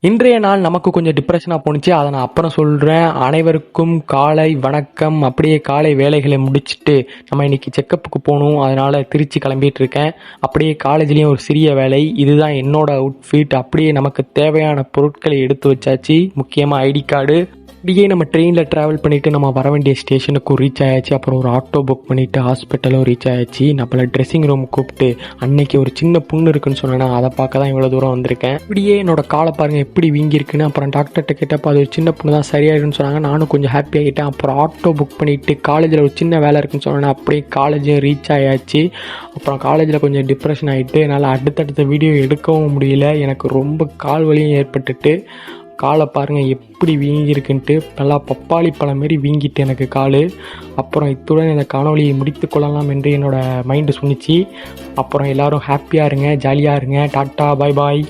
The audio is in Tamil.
இன்றைய நாள் நமக்கு கொஞ்சம் டிப்ரெஷனாக போணுச்சு. அதை நான் அப்புறம் சொல்கிறேன். அனைவருக்கும் காலை வணக்கம். அப்படியே காலை வேலைகளை முடிச்சுட்டு நம்ம இன்னைக்கு செக்கப்புக்கு போகணும். அதனால் திருச்சி கிளம்பிட்டு இருக்கேன். அப்படியே காலேஜ்லேயும் ஒரு சிறிய வேலை. இதுதான் என்னோட அவுட்ஃபிட். அப்படியே நமக்கு தேவையான பொருட்களை எடுத்து வச்சாச்சு. முக்கியமாக ஐடி கார்டு. அப்படியே நம்ம ட்ரெயினில் ட்ராவல் பண்ணிவிட்டு நம்ம வர வேண்டிய ஸ்டேஷனுக்கும் ரீச் ஆயாச்சு. அப்புறம் ஒரு ஆட்டோ புக் பண்ணிவிட்டு ஹாஸ்பிட்டலும் ரீச் ஆயாச்சு. நம்மளை ட்ரெஸ்ஸிங் ரூம் கூப்பிட்டு அன்னைக்கு ஒரு சின்ன புண்ணு இருக்குன்னு சொன்னேன்னா அதை பார்க்க தான் இவ்வளோ தூரம் வந்திருக்கேன். இப்படியே என்னோட காலை பாருங்கள் எப்படி வீங்கியிருக்குன்னு. அப்புறம் டாக்டர்கிட்ட கேட்டப்போ அது ஒரு சின்ன புண்ணு தான், சரியாயிருன்னு சொன்னாங்க. நானும் கொஞ்சம் ஹாப்பி ஆகிட்டேன். அப்புறம் ஆட்டோ புக் பண்ணிவிட்டு காலேஜில் ஒரு சின்ன வேலை இருக்குன்னு சொன்னேன்னா அப்படியே காலேஜும் ரீச் ஆயாச்சு. அப்புறம் காலேஜில் கொஞ்சம் டிப்ரெஷன் ஆகிட்டு என்னால் அடுத்தடுத்த வீடியோ எடுக்கவும் முடியல. எனக்கு ரொம்ப கால் வலியும் ஏற்பட்டுட்டு காலை பாருங்கள் எப்படி வீங்கியிருக்குன்ட்டு. நல்லா பப்பாளி பழம் மாரி வீங்கிட்டு எனக்கு கால். அப்புறம் இத்துடன் இந்த காணொலியை முடித்து கொள்ளலாம் என்று என்னோடய மைண்டு சொன்னிச்சு. அப்புறம் எல்லோரும் ஹாப்பியாக இருங்க, ஜாலியாக இருங்க. டாட்டா, பாய் பாய்.